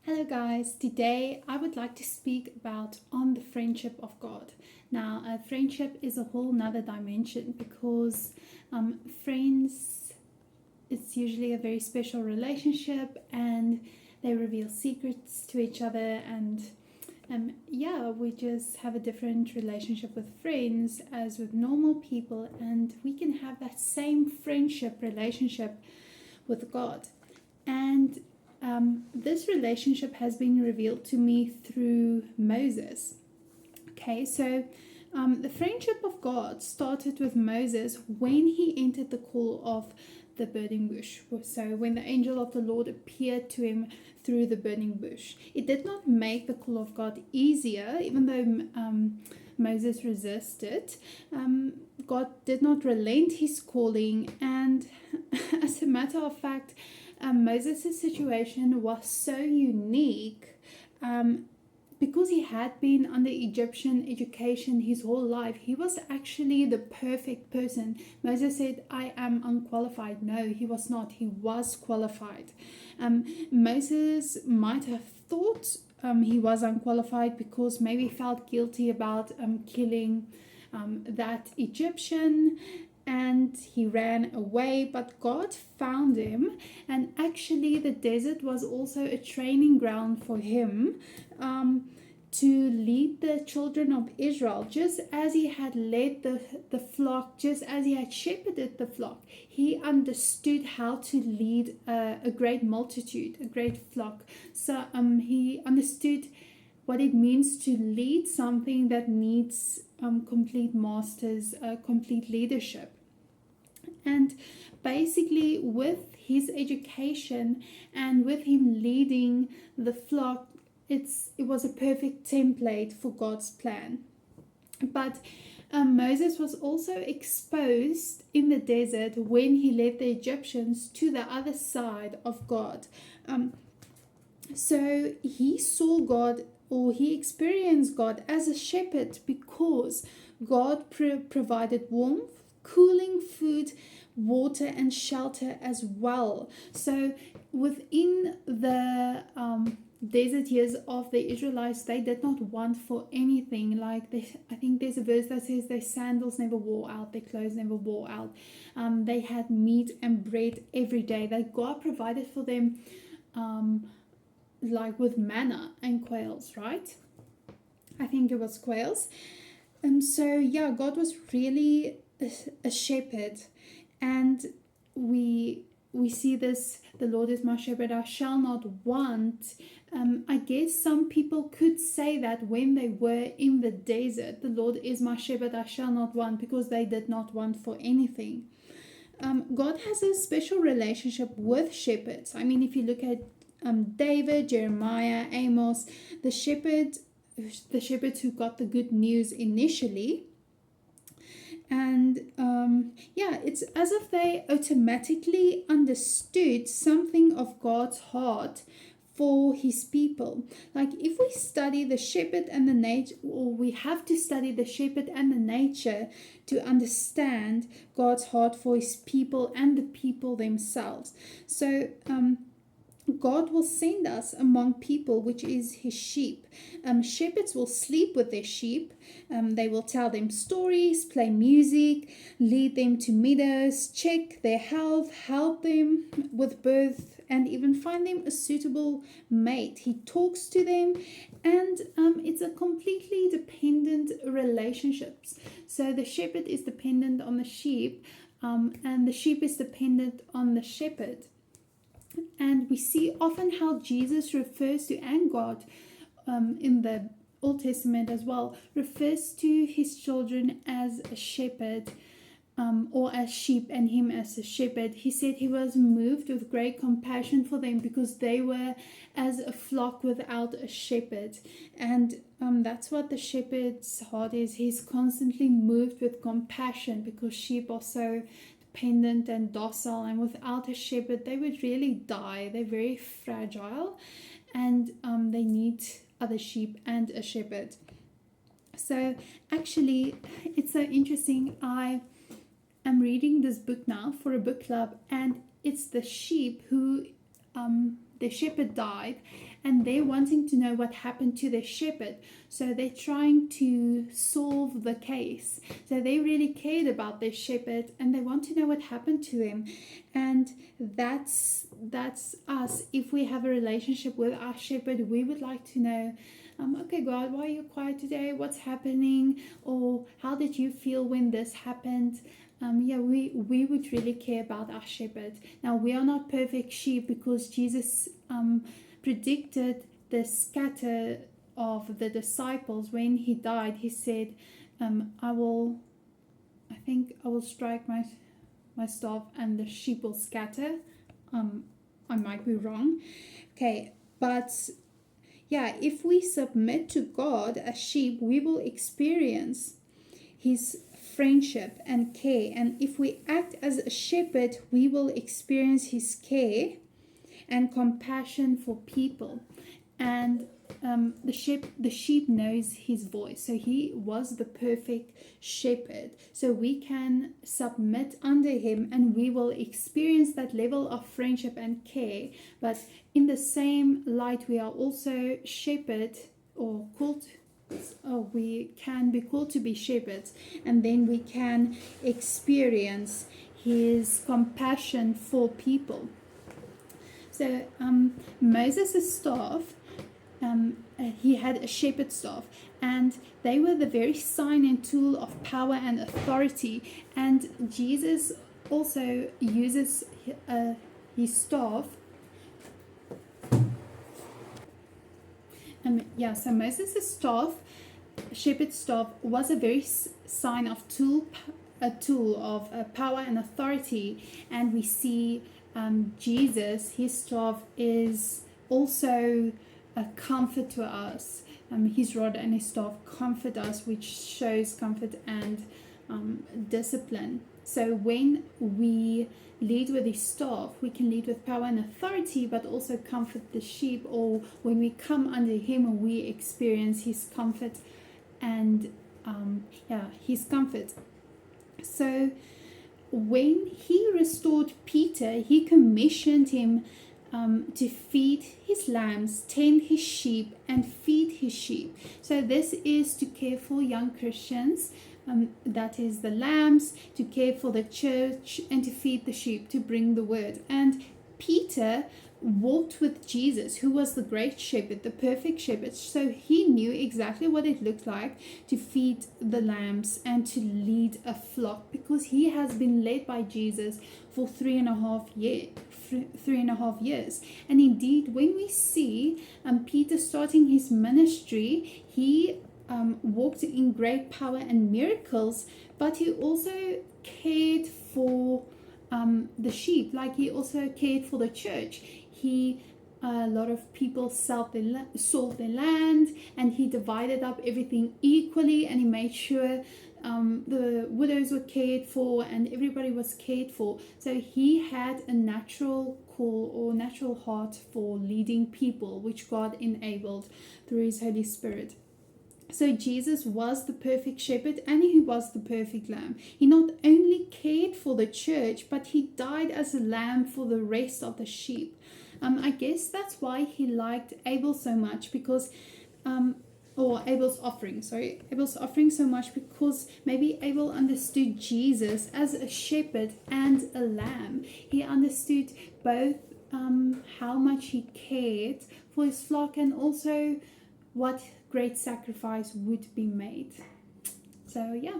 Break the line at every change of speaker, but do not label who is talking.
Hello, guys. Today I would like to speak about on the friendship of God. Now, friendship is a whole nother dimension because friends, it's usually a very special relationship and they reveal secrets to each other. And we just have a different relationship with friends as with normal people, and we can have that same friendship relationship with God. And this relationship has been revealed to me through Moses. Okay, so the friendship of God started with Moses when he entered the call of the burning bush. So when the angel of the Lord appeared to him through the burning bush, it did not make the call of God easier, even though Moses resisted. God did not relent his calling, and as a matter of fact, Moses' situation was so unique because he had been under Egyptian education his whole life. He was actually the perfect person. Moses said, I am unqualified. No, he was not. He was qualified. Moses might have thought he was unqualified because maybe he felt guilty about killing that Egyptian, and he ran away, but God found him. And actually the desert was also a training ground for him to lead the children of Israel, just as he had led the flock, just as he had shepherded the flock. He understood how to lead a great multitude, a great flock. So he understood what it means to lead something that needs complete masters, complete leadership. And basically, with his education and with him leading the flock, it was a perfect template for God's plan. But Moses was also exposed in the desert when he led the Egyptians to the other side of God. So he saw God, or he experienced God as a shepherd, because God provided warmth, cooling food, water, and shelter as well. So within the desert years of the Israelites, they did not want for anything. I think there's a verse that says their sandals never wore out, their clothes never wore out. They had meat and bread every day that God provided for them, like with manna and quails, right? I think it was quails. God was really a shepherd, and we see this: the Lord is my shepherd, I shall not want. I guess some people could say that when they were in the desert, the Lord is my shepherd, I shall not want, because they did not want for anything. God has a special relationship with shepherds. I mean, if you look at David, Jeremiah, Amos, the shepherds who got the good news initially. And it's as if they automatically understood something of God's heart for his people. Like, if we study the shepherd and the nature, or we have to study the shepherd and the nature to understand God's heart for his people and the people themselves. So God will send us among people, which is his sheep. Shepherds will sleep with their sheep. They will tell them stories, play music, lead them to meadows, check their health, help them with birth, and even find them a suitable mate. He talks to them, and it's a completely dependent relationship. So the shepherd is dependent on the sheep, and the sheep is dependent on the shepherd. And we see often how Jesus refers to, and God in the Old Testament as well, refers to his children as a shepherd, or as sheep, and him as a shepherd. He said he was moved with great compassion for them because they were as a flock without a shepherd. And that's what the shepherd's heart is. He's constantly moved with compassion because sheep are so dependent and docile, and without a shepherd they would really die. They're very fragile, and they need other sheep and a shepherd. So actually, it's so interesting. I am reading this book now for a book club, and it's the sheep who the shepherd died, and they're wanting to know what happened to the shepherd. So they're trying to solve the case. So they really cared about their shepherd, and they want to know what happened to him. And that's us. If we have a relationship with our shepherd, we would like to know, okay, God, why are you quiet today? What's happening? Or how did you feel when this happened? We would really care about our shepherd. Now, we are not perfect sheep, because Jesus predicted the scatter of the disciples. When he died, he said, I will strike my staff and the sheep will scatter. I might be wrong. Okay, but yeah, if we submit to God as sheep, we will experience his friendship and care. And if we act as a shepherd, we will experience his care and compassion for people. And the sheep knows his voice. So he was the perfect shepherd. So we can submit under him, and we will experience that level of friendship and care. But in the same light, we are also shepherd, or called, we can be called to be shepherds, and then we can experience his compassion for people. So Moses' staff, he had a shepherd's staff, and they were the very sign and tool of power and authority. And Jesus also uses his staff. So Moses' staff, shepherd's staff, was a very sign of a tool of power and authority. And we see Jesus, his staff, is also a comfort to us. His rod and his staff comfort us, which shows comfort and discipline. So when we lead with his staff, we can lead with power and authority, but also comfort the sheep. Or when we come under him, we experience his comfort and his comfort. So when he restored Peter, he commissioned him to feed his lambs, tend his sheep, and feed his sheep. So this is to care for young Christians, that is the lambs, to care for the church, and to feed the sheep, to bring the word. And Peter walked with Jesus, who was the great shepherd, the perfect shepherd. So he knew exactly what it looked like to feed the lambs and to lead a flock, because he has been led by Jesus for 3.5 years. And indeed, when we see Peter starting his ministry, he walked in great power and miracles, but he also cared for the sheep, like he also cared for the church. A lot of people sold their land, and he divided up everything equally, and he made sure the widows were cared for and everybody was cared for. So he had a natural call or natural heart for leading people, which God enabled through his Holy Spirit. So Jesus was the perfect shepherd, and he was the perfect lamb. He not only cared for the church, but he died as a lamb for the rest of the sheep. I guess that's why he liked Abel so much, because Abel's offering so much, because maybe Abel understood Jesus as a shepherd and a lamb. He understood both how much he cared for his flock, and also what great sacrifice would be made. So yeah.